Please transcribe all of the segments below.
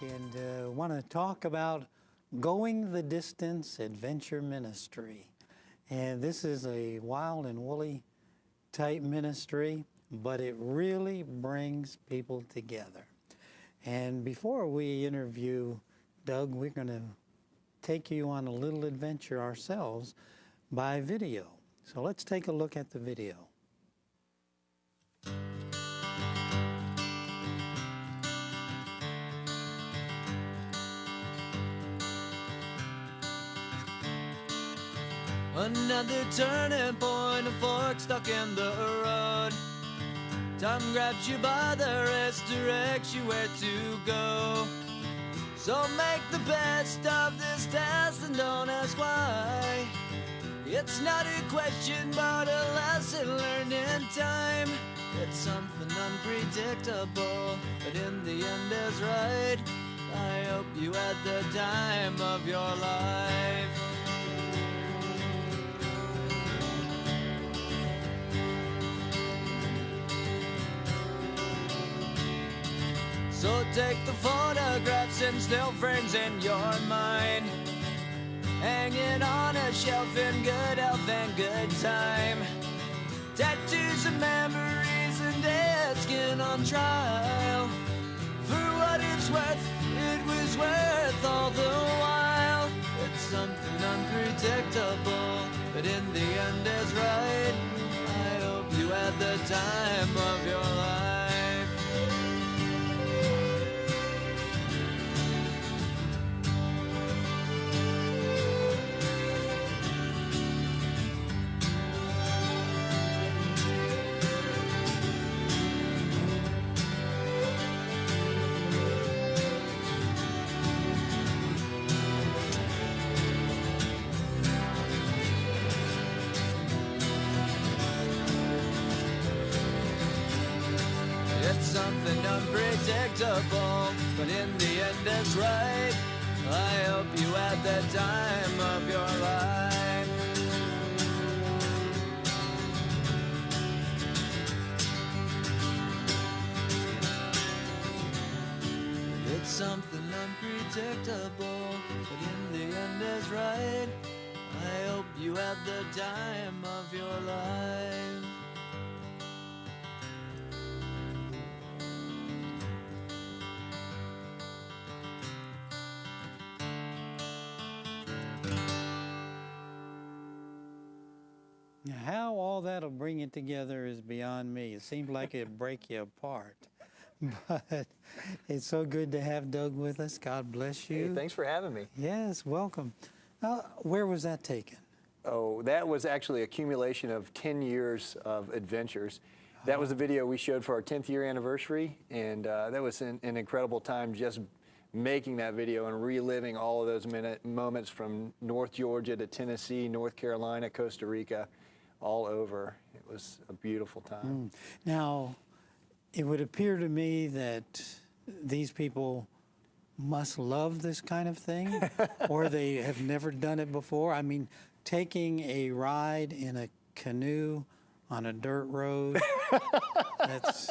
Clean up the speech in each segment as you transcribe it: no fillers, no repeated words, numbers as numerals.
and want to talk about Going the Distance Adventure Ministry. And this is a wild and woolly type ministry, but it really brings people together. And before we interview Doug, we're going to take you on a little adventure ourselves by video. So let's take a look at the video. Another turning point, a fork stuck in the road. Time grabs you by the wrist, directs you where to go. So make the best of this test and don't ask why. It's not a question but a lesson learned in time. It's something unpredictable, but in the end is right. I hope you had the time of your life. So take the photographs and still frames in your mind, hanging on a shelf in good health and good time. Tattoos and memories and dead skin on trial. For what it's worth, it was worth all the while. It's something unpredictable, but in the end is right. I hope you had the time of your life. Something unpredictable, but in the end it's right. I hope you had the time of your life. It's something unpredictable, but in the end is right. I hope you had the time of your life. Now, how all that'll bring it together is beyond me. It seems like it'd break you apart. But it's so good to have Doug with us. God bless you. Hey, thanks for having me. Yes, welcome. Where was that taken? Oh, that was actually accumulation of 10 years of adventures. That was the video we showed for our 10th year anniversary, and that was an incredible time just making that video and reliving all of those moments from North Georgia to Tennessee, North Carolina, Costa Rica, all over. It was a beautiful time. Now, it would appear to me that these people must love this kind of thing, or they have never done it before. I mean, taking a ride in a canoe on a dirt road, that's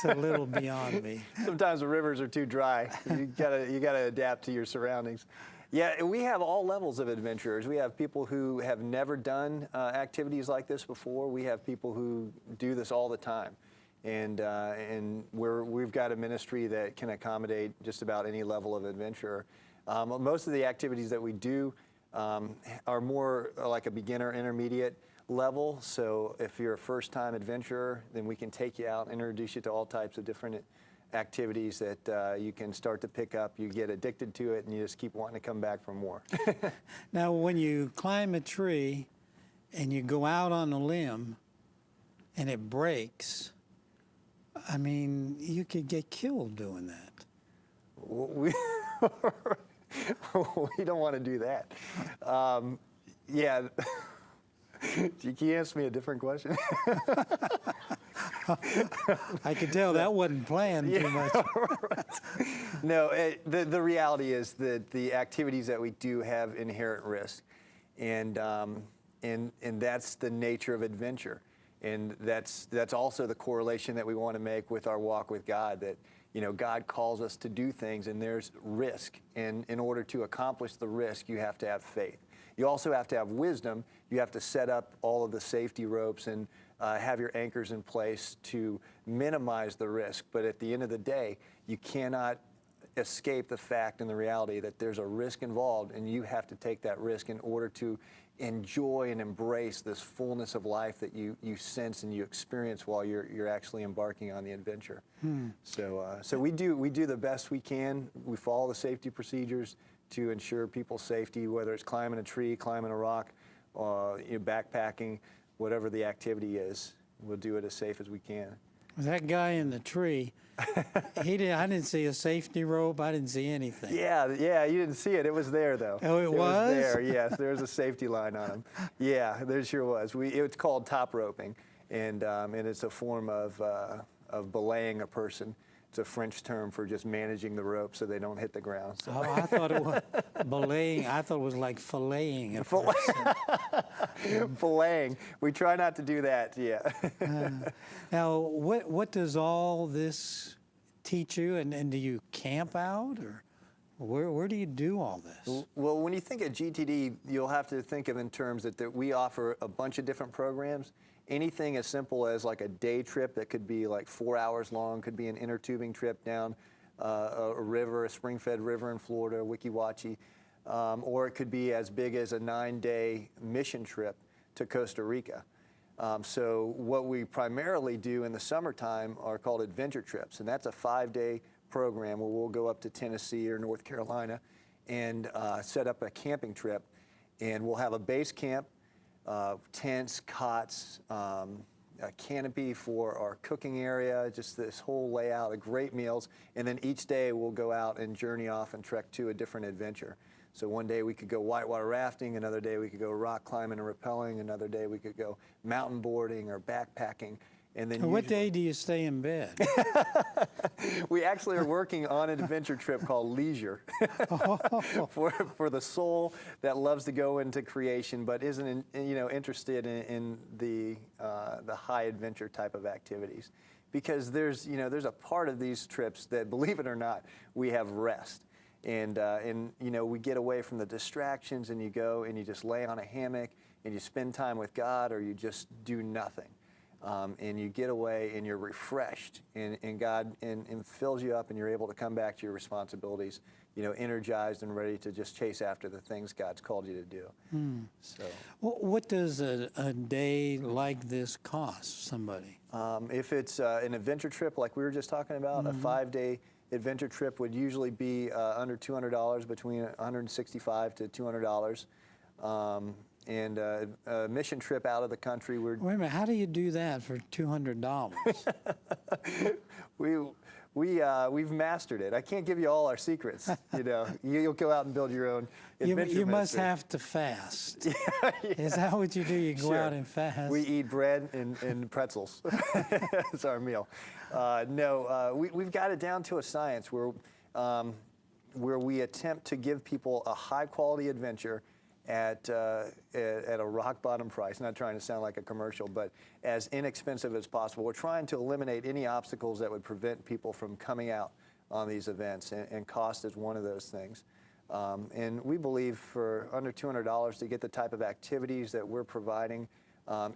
a little beyond me. Sometimes the rivers are too dry. You gotta adapt to your surroundings. Yeah, we have all levels of adventurers. We have people who have never done activities like this before. We have people who do this all the time. And we've got a ministry that can accommodate just about any level of adventurer. Most of the activities that we do are more like a beginner intermediate level. So if you're a first-time adventurer, then we can take you out and introduce you to all types of different activities that you can start to pick up. You get addicted to it and you just keep wanting to come back for more. Now, when you climb a tree and you go out on a limb and it breaks, I mean, you could get killed doing that. We don't want to do that. Yeah. Can you ask me a different question? I can tell that wasn't planned too much. Right. No, the reality is that the activities that we do have inherent risk, and that's the nature of adventure, and that's also the correlation that we want to make with our walk with God. That God calls us to do things, and there's risk. And in order to accomplish the risk, you have to have faith. You also have to have wisdom. You have to set up all of the safety ropes and have your anchors in place to minimize the risk. But at the end of the day, you cannot escape the fact and the reality that there's a risk involved, and you have to take that risk in order to enjoy and embrace this fullness of life that you sense and you experience while you're actually embarking on the adventure. So we do the best we can. We follow the safety procedures to ensure people's safety, whether it's climbing a tree, climbing a rock, backpacking, whatever the activity is. We'll do it as safe as we can. That guy in the tree, I didn't see a safety rope. I didn't see anything. Yeah, you didn't see it. It was there, though. Oh, it was? There, yes. There was a safety line on him. Yeah, there sure was. It's called top roping, and it's a form of belaying a person. It's a French term for just managing the rope so they don't hit the ground. So. Oh, I thought it was belaying. I thought it was like filleting a person. Filleting. We try not to do that, yeah. Now, what does all this teach you? And do you camp out, or where do you do all this? Well, when you think of GTD, you'll have to think of in terms that we offer a bunch of different programs. Anything as simple as like a day trip that could be like 4 hours long, could be an inner tubing trip down a river, a spring-fed river in Florida, Weeki Wachee, or it could be as big as a 9-day mission trip to Costa Rica. So what we primarily do in the summertime are called adventure trips, and that's a 5-day program where we'll go up to Tennessee or North Carolina and set up a camping trip, and we'll have a base camp, tents, cots, a canopy for our cooking area, just this whole layout of great meals. And then each day we'll go out and journey off and trek to a different adventure. So one day we could go whitewater rafting, another day we could go rock climbing and rappelling, another day we could go mountain boarding or backpacking. And then what day do you stay in bed? We actually are working on an adventure trip called Leisure for the soul that loves to go into creation but isn't interested in the high adventure type of activities. Because there's a part of these trips that, believe it or not, we have rest. And we get away from the distractions, and you go and you just lay on a hammock and you spend time with God, or you just do nothing. And you get away and you're refreshed, and God and fills you up, and you're able to come back to your responsibilities, energized and ready to just chase after the things God's called you to do. So, what does a day like this cost somebody? If it's an adventure trip like we were just talking about, a 5-day adventure trip would usually be under $200, between $165 to $200. And a mission trip out of the country. Wait a minute, how do you do that for $200? We've mastered it. I can't give you all our secrets. You'll go out and build your own adventure. You must have to fast. Yeah. Is that what you do? You go out and fast? We eat bread and pretzels. It's our meal. We've got it down to a science where we attempt to give people a high quality adventure at a rock bottom price. Not trying to sound like a commercial, but as inexpensive as possible. We're trying to eliminate any obstacles that would prevent people from coming out on these events, and cost is one of those things. And we believe for under $200 to get the type of activities that we're providing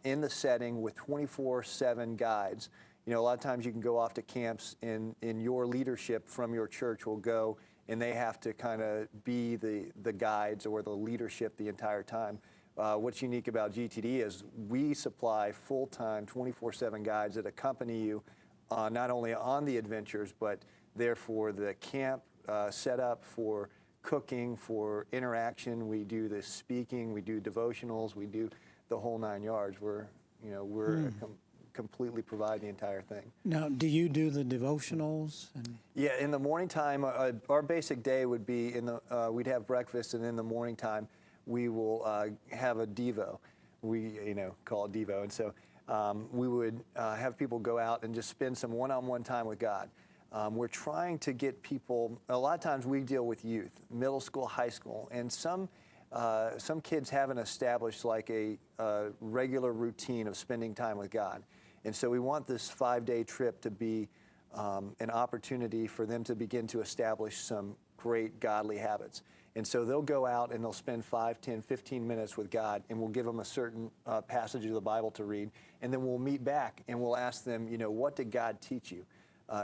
in the setting with 24/7 guides. A lot of times you can go off to camps, and your leadership from your church will go, and they have to kind of be the guides or the leadership the entire time. What's unique about GTD is we supply full-time 24/7 guides that accompany you not only on the adventures, but therefore the camp setup, for cooking, for interaction. We do the speaking, we do devotionals, we do the whole 9 yards. We're completely provide the entire thing. Now, do you do the devotionals? Yeah, in the morning time, our basic day would be we'd have breakfast, and in the morning time, we will have a Devo. We call it Devo, and so we would have people go out and just spend some one-on-one time with God. We're trying to get people. A lot of times we deal with youth, middle school, high school, and some kids haven't established like a regular routine of spending time with God. And so we want this 5-day trip to be an opportunity for them to begin to establish some great godly habits. And so they'll go out and they'll spend 5, 10, 15 minutes with God, and we'll give them a certain passage of the Bible to read, and then we'll meet back and we'll ask them, what did God teach you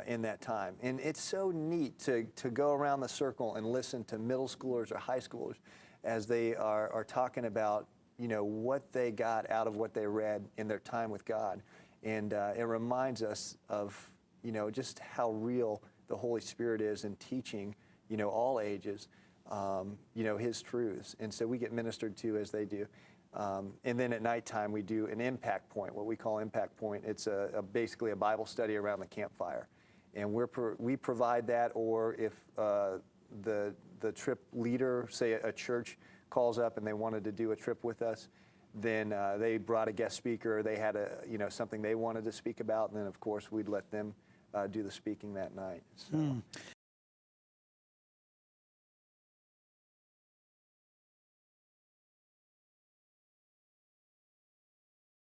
in that time? And it's so neat to go around the circle and listen to middle schoolers or high schoolers as they are talking about, what they got out of what they read in their time with God. And it reminds us of, just how real the Holy Spirit is in teaching, all ages, His truths. And so we get ministered to as they do. And then at nighttime, we do an impact point, what we call impact point. It's basically a Bible study around the campfire. And we provide that, or if the trip leader, say a church, calls up and they wanted to do a trip with us, then they brought a guest speaker, they had something they wanted to speak about, and then of course we'd let them do the speaking that night. So.